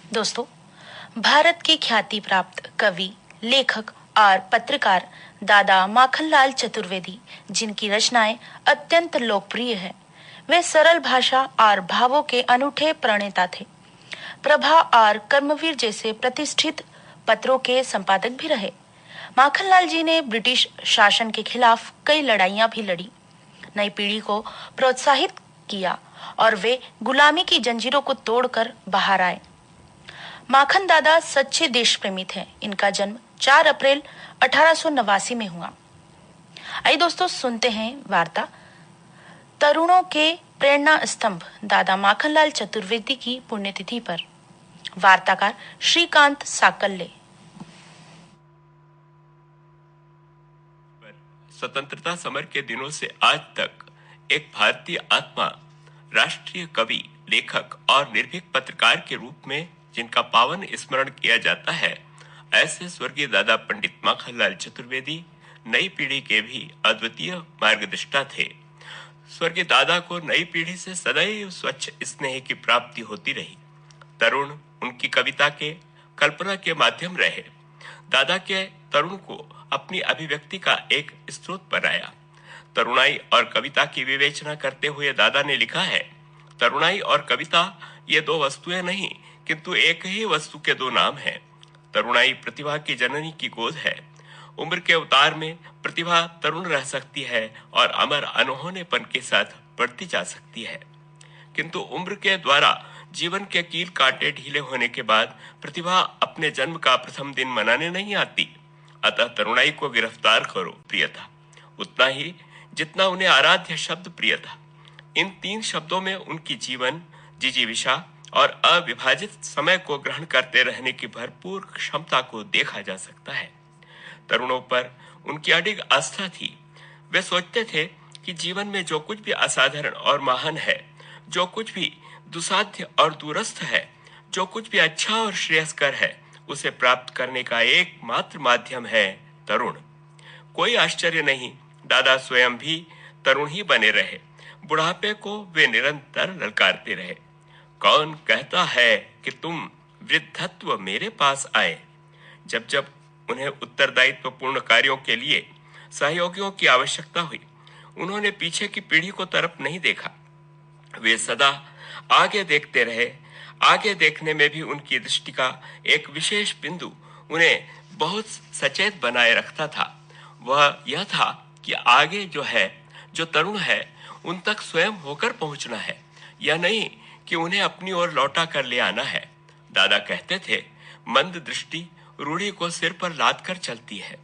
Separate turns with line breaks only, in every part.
दोस्तों, भारत के ख्याति प्राप्त कवि, लेखक और पत्रकार दादा माखनलाल चतुर्वेदी, जिनकी रचनाएं अत्यंत लोकप्रिय है, वे सरल भाषा और भावों के अनूठे प्रणेता थे। प्रभा और कर्मवीर जैसे प्रतिष्ठित पत्रों के संपादक भी रहे। माखनलाल जी ने ब्रिटिश शासन के खिलाफ कई लड़ाइयां भी लड़ी, नई पीढ़ी को प्रोत्साहित किया और वे गुलामी की जंजीरों को तोड़कर बाहर आए। माखन दादा सच्चे देश प्रेमी थे। इनका जन्म 4 अप्रैल 1889 में हुआ। आइए दोस्तों, सुनते हैं वार्ता तरुणों के प्रेरणा स्तंभ दादा माखनलाल चतुर्वेदी की पुण्यतिथि पर। वार्ताकार श्रीकांत साकल्ले।
स्वतंत्रता समर के दिनों से आज तक एक भारतीय आत्मा, राष्ट्रीय कवि, लेखक और निर्भीक पत्रकार के रूप में जिनका पावन स्मरण किया जाता है, ऐसे स्वर्गीय दादा पंडित माखनलाल चतुर्वेदी नई पीढ़ी के भी अद्वितीय मार्गदर्शिता थे। स्वर्गीय दादा को नई पीढ़ी से सदैव स्वच्छ स्नेह की प्राप्ति होती रही। तरुण उनकी कविता के, कल्पना के माध्यम रहे। दादा के तरुण को अपनी अभिव्यक्ति का एक स्रोत बनाया। तरुणाई और कविता की विवेचना करते हुए दादा ने लिखा है, तरुणाई और कविता ये दो वस्तुएं नहीं, किंतु एक ही वस्तु के दो नाम हैं। तरुणाई प्रतिभा की जननी की गोद है। उम्र के उतार में प्रतिभा तरुण रह सकती है और अमर अनहोनेपन के साथ बढ़ती जा सकती है, किंतु उम्र के द्वारा जीवन के कील कांटे ढीले होने के बाद प्रतिभा अपने जन्म का प्रथम दिन मनाने नहीं आती। अतः तरुणाई को गिरफ्तार करो प्रिय था, उतना ही जितना उन्हें आराध्य शब्द प्रिय था। इन 3 शब्दों में उनकी जीवन, जिजीविषा और अविभाजित समय को ग्रहण करते रहने की भरपूर क्षमता को देखा जा सकता है। तरुणों पर उनकी अडिग आस्था थी। वे सोचते थे कि जीवन में जो कुछ भी असाधारण और महान है, जो कुछ भी दुसाध्य और दूरस्थ है, जो कुछ भी अच्छा और श्रेयस्कर है, उसे प्राप्त करने का एकमात्र माध्यम है तरुण। कोई आश्चर्य नहीं, दादा स्वयं भी तरुण ही बने रहे। बुढ़ापे को वे निरंतर ललकारते रहे। कौन कहता है कि तुम वृद्धत्व मेरे पास आए। जब जब उन्हें उत्तरदायित्व पूर्ण कार्यों के लिए सहयोगियों की आवश्यकता हुई, उन्होंने पीछे की पीढ़ी को तरफ नहीं देखा। वे सदा आगे देखते रहे। आगे देखने में भी उनकी दृष्टि का एक विशेष बिंदु उन्हें बहुत सचेत बनाए रखता था। वह यह था कि आगे जो है, जो तरुण है, उन तक स्वयं होकर पहुंचना है, यह नहीं कि उन्हें अपनी ओर लौटा कर ले आना है। दादा कहते थे, मंद दृष्टि रूढ़ी को सिर पर लाद कर चलती है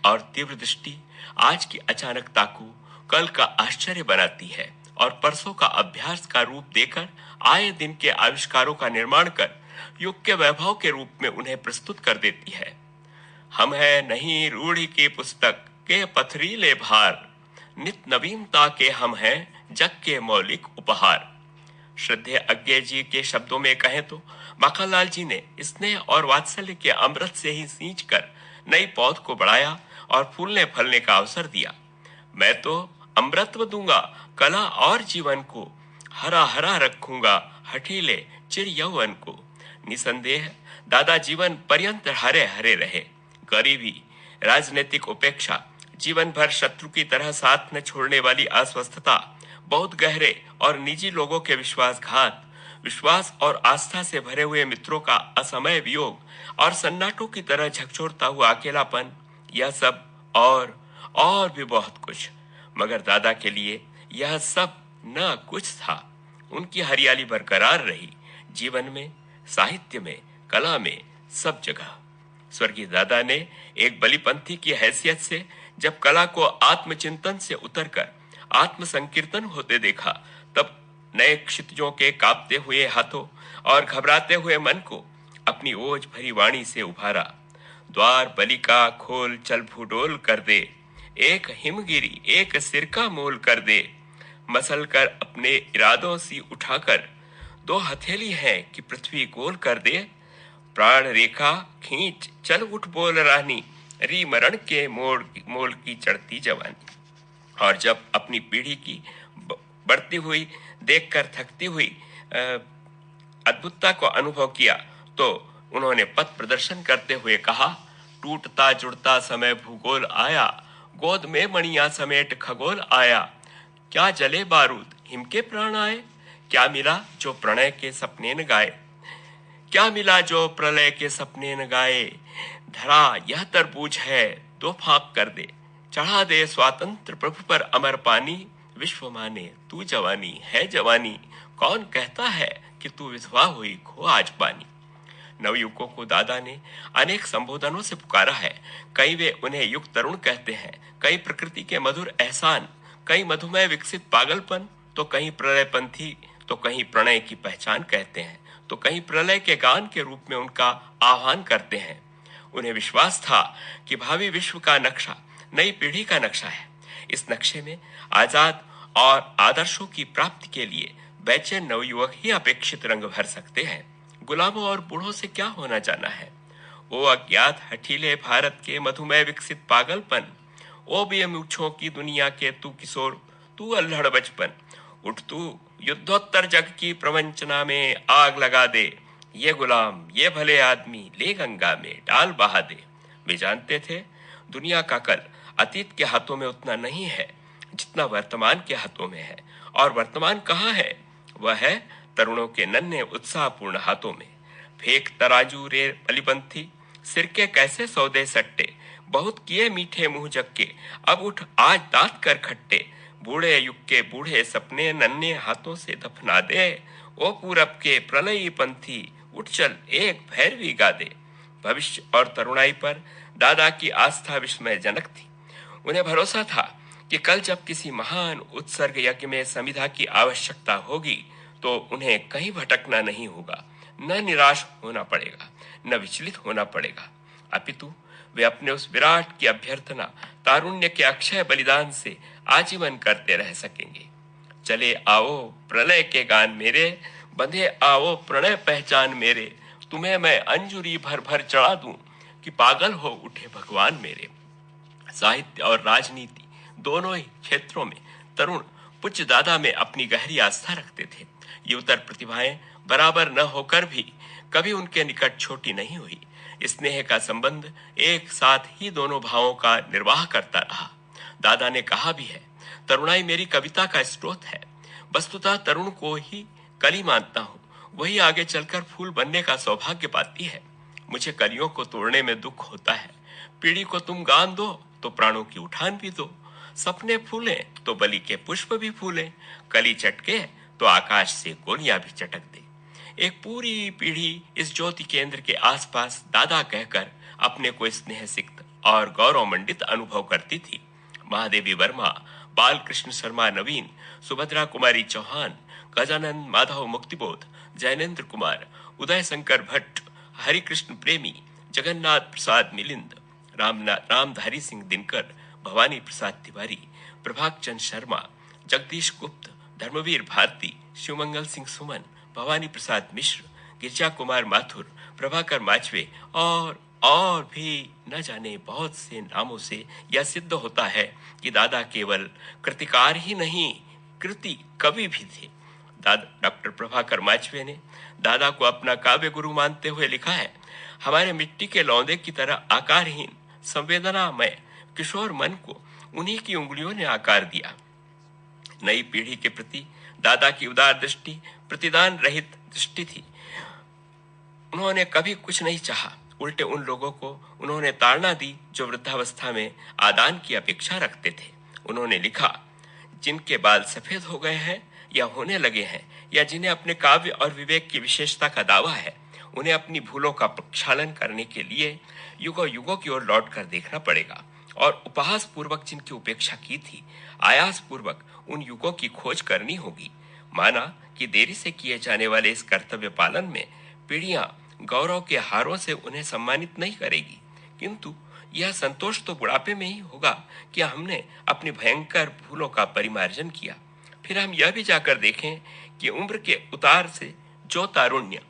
और तीव्र दृष्टि आज की अचानकता को कल का आश्चर्य बनाती है और परसों का अभ्यास का रूप देकर आए दिन के आविष्कारों का निर्माण कर युग के वैभव के रूप में उन्हें प्रस्तुत कर देती है। हम है नहीं रूढ़ी की पुस्तक के पथरीले भार, नित नवीनता के हम हैं जग के मौलिक उपहार। श्रद्धेय अज्ञे जी के शब्दों में कहें तो माखनलाल जी ने स्नेह और वात्सल्य के अमृत से ही सींच कर नई पौध को बढ़ाया और फूलने फलने का अवसर दिया। मैं तो अमृतत्व दूंगा कला और जीवन को, हरा हरा रखूंगा हठीले चिर यौवन को। निसंदेह दादा जीवन पर्यंत हरे हरे रहे। गरीबी, राजनीतिक उपेक्षा, जीवन भर शत्रु की तरह साथ न छोड़ने वाली अस्वस्थता, बहुत गहरे और निजी लोगों के विश्वासघात, विश्वास और आस्था से भरे हुए मित्रों का असमय वियोग और सन्नाटों की तरह झकझोरता हुआ अकेलापन, यह सब और भी बहुत कुछ। मगर दादा के लिए यह सब न कुछ था। उनकी हरियाली बरकरार रही, जीवन में, साहित्य में, कला में, सब जगह। स्वर्गीय दादा ने एक बलिपंथी की हैसियत से जब कला को आत्मचिंतन से उतरकर आत्म संकीर्तन होते देखा, तब नए क्षितिजों के कांपते हुए हाथों और घबराते हुए मन को अपनी ओज भरी वाणी से उभारा। द्वार बलि का खोल चल भूडोल कर दे, एक हिमगिरी एक सिरका मोल कर दे। मसल कर अपने इरादों सी उठाकर, 2 हथेली है कि पृथ्वी गोल कर दे। प्राण रेखा खींच चल उठ बोल रानी, री मरण के मोल की चढ़ती जवानी। और जब अपनी पीढ़ी की बढ़ती हुई देखकर थकती हुई अद्भुतता को अनुभव किया, तो उन्होंने पथ प्रदर्शन करते हुए कहा, टूटता जुड़ता समय भूगोल आया, गोद में मणियां समेट खगोल आया, क्या जले बारूद हिम के प्राण आए, क्या मिला जो प्रणय के सपने न गाए, क्या मिला जो प्रलय के सपने न गाए, धरा यह तरबूज है दो फाक कर दे, चढ़ा दे स्वातंत्र प्रभु पर अमर पानी, विश्व माने तू जवानी है जवानी, कौन कहता है कि तू विधवा हुई खो आज पानी। नवयुवकों को दादा ने अनेक संबोधनों से पुकारा है। कई वे उन्हें युग तरुण कहते हैं, कई प्रकृति के मधुर एहसान, कई मधुमेह विकसित पागलपन, तो कहीं प्रलयपंथी, तो कहीं प्रणय की पहचान कहते हैं, तो कहीं प्रलय के गान के रूप में उनका आह्वान करते हैं। उन्हें विश्वास था कि भावी विश्व का नक्शा नई पीढ़ी का नक्शा है। इस नक्शे में आजाद और आदर्शों की प्राप्ति के लिए बेचैन नवयुवक ही अपेक्षित रंग भर सकते हैं। गुलामों और बूढ़ों से क्या होना जाना है। ओ अज्ञात हठीले भारत के मधुमेह विकसित पागलपन, ओ बेमूछों की दुनिया के तू किशोर, तू अल्हड़ बचपन, उठ तू युद्धोत्तर जग की प्रवंचना में आग लगा दे, ये गुलाम ये भले आदमी ले गंगा में डाल बहा दे। वे जानते थे दुनिया का कल अतीत के हाथों में उतना नहीं है जितना वर्तमान के हाथों में है, और वर्तमान कहाँ है, वह है तरुणों के नन्हे उत्साहपूर्ण हाथों में। फेंक तराजू रे बलिपंथी, सिर के कैसे सौदे सट्टे, बहुत किए मीठे मुंह जग के, अब उठ आज दांत कर खट्टे, बूढ़े युग के बूढ़े सपने नन्हे हाथों से दफना दे, ओ पूरब के प्रलयी पंथी उठ चल एक भैरवी गा दे। भविष्य और तरुणाई पर दादा की आस्था विस्मय जनक थी। उन्हें भरोसा था कि कल जब किसी महान उत्सर्ग यज्ञ में संविधा की आवश्यकता होगी तो उन्हें कहीं भटकना नहीं होगा, न निराश होना पड़ेगा, न विचलित होना पड़ेगा, अपितु वे अपने उस विराट की अभ्यर्थना तारुण्य के अक्षय बलिदान से आजीवन करते रह सकेंगे। चले आओ प्रलय के गान मेरे, बंधे आओ प्रणय पहचान मेरे, तुम्हें मैं अंजुरी भर भर चढ़ा दूं कि पागल हो उठे भगवान मेरे। साहित्य और राजनीति दोनों ही क्षेत्रों में तरुण पूज्य दादा में अपनी गहरी आस्था रखते थे। युवतर प्रतिभाएं बराबर न होकर भी कभी उनके निकट छोटी नहीं हुई। स्नेह का संबंध एक साथ ही दोनों भावों का निर्वाह करता रहा। दादा ने कहा भी है, तरुणाई मेरी कविता का स्रोत है। वस्तुतः तरुण को ही कली मानता हूँ, वही आगे चलकर फूल बनने का सौभाग्य पाती है। मुझे कलियों को तोड़ने में दुख होता है। पीढ़ी को तुम गान दो तो प्राणों की उठान भी दो, सपने फूले तो बलि के पुष्प भी फूले, कली चटके तो आकाश से गोलियां भी चटक दे। एक पूरी पीढ़ी इस ज्योति केंद्र के आसपास दादा कहकर अपने को स्नेह सिक्त और गौरव मंडित अनुभव करती थी। महादेवी वर्मा, बालकृष्ण शर्मा नवीन, सुभद्रा कुमारी चौहान, गजानंद माधव मुक्तिबोध, जैनेन्द्र कुमार, उदय शंकर भट्ट, हरिकृष्ण प्रेमी, जगन्नाथ प्रसाद मिलिंद, रामधारी सिंह दिनकर, भवानी प्रसाद तिवारी, प्रभाक चंद शर्मा, जगदीश गुप्त, धर्मवीर भारती, शिवमंगल सिंह सुमन, भवानी प्रसाद मिश्र, गिरजा कुमार माथुर, प्रभाकर माचवे और भी न जाने बहुत से नामों से यह सिद्ध होता है कि दादा केवल कृतिकार ही नहीं, कृति कवि भी थे। डॉक्टर प्रभाकर माचवे ने दादा को अपना काव्य गुरु मानते हुए लिखा है, हमारे मिट्टी के लौंदे की तरह आकारहीन संवेदनामय किशोर मन को उन्हीं की उंगलियों ने आकार दिया। नई पीढ़ी के प्रति दादा की उदार दृष्टि प्रतिदान रहित दृष्टि थी। उन्होंने कभी कुछ नहीं चाहा, उल्टे उन लोगों को उन्होंने ताड़ना दी जो वृद्धावस्था में आदान की अपेक्षा रखते थे। उन्होंने लिखा, जिनके बाल सफेद हो गए हैं या होने लगे हैं, या जिन्हें अपने काव्य और विवेक की विशेषता का दावा है, उन्हें अपनी भूलों का प्रक्षालन करने के लिए युगों युगों की ओर लौट कर देखना पड़ेगा, और उपहास पूर्वक जिनकी उपेक्षा की थी, आयास पूर्वक उन युगों की खोज करनी होगी। माना कि देरी से किए जाने वाले इस कर्तव्य पालन में पीढ़ियां गौरव के हारों से उन्हें सम्मानित नहीं करेगी, किंतु यह संतोष तो बुढ़ापे में ही होगा कि हमने अपनी भयंकर भूलों का परिमार्जन किया। फिर हम यह भी जाकर देखें कि उम्र के उतार से जो तारुण्य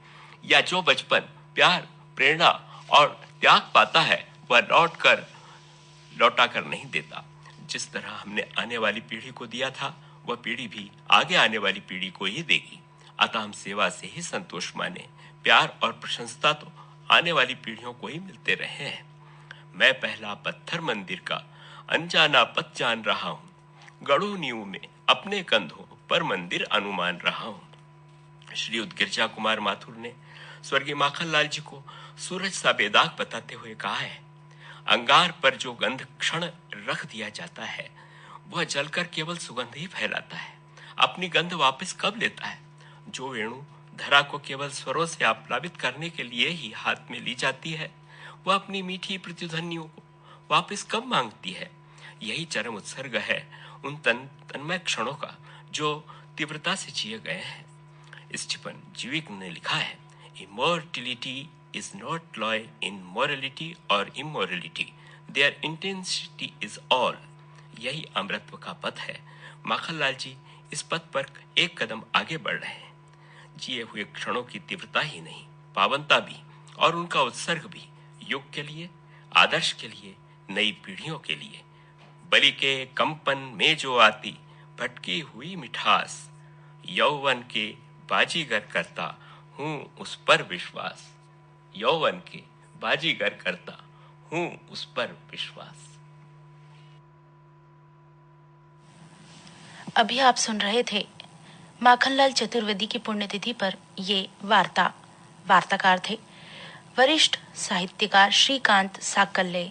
या जो बचपन प्यार, प्रेरणा और त्याग पाता है, वह लौटा कर नहीं देता। जिस तरह हमने आने वाली पीढ़ी को दिया था, वह पीढ़ी भी आगे आने वाली पीढ़ी को ही देगी। अतः हम सेवा से ही संतोष माने, प्यार और प्रशंसा तो आने वाली पीढ़ियों को ही मिलते रहे हैं। मैं पहला पत्थर मंदिर का अनजाना पथ जान रहा हूँ, गढ़ू नींव में अपने कंधों पर मंदिर अनुमान रहा हूँ। श्रीयुत गिरजा कुमार माथुर ने स्वर्गीय माखनलाल जी को सूरज सा बेदाग बताते हुए कहा है, अंगार पर जो गंध क्षण रख दिया जाता है वह जलकर केवल सुगंध ही फैलाता है, अपनी गंध वापस कब लेता है। जो वेणु धरा को केवल स्वरों से आप्लावित करने के लिए ही हाथ में ली जाती है, वह अपनी मीठी प्रतिध्वनियों को वापस कब मांगती है। यही चरम उत्सर्ग है उन तन्मय क्षणों का जो तीव्रता से जिए गए हैं। स्टीफन जीविक ने लिखा है, immortality is not lie in morality or immorality, their intensity is all। यही अमृतत्व का पथ है। माखनलाल जी इस पथ पर एक कदम आगे बढ़ रहे हैं। जिए हुए क्षणों की तीव्रता ही नहीं, पावनता भी और उनका उत्सर्ग भी युग के लिए, आदर्श के लिए, नई पीढ़ियों के लिए। बलि के कंपन में जो आती भटकी हुई मिठास, यौवन के बाजीगर करता हूँ उस पर विश्वास। यौवन के बाजीगर करता हूँ उस पर विश्वास।
अभी आप सुन रहे थे माखनलाल चतुर्वेदी की पुण्यतिथि पर ये वार्ताकार थे वरिष्ठ साहित्यकार श्रीकांत साकल्ले।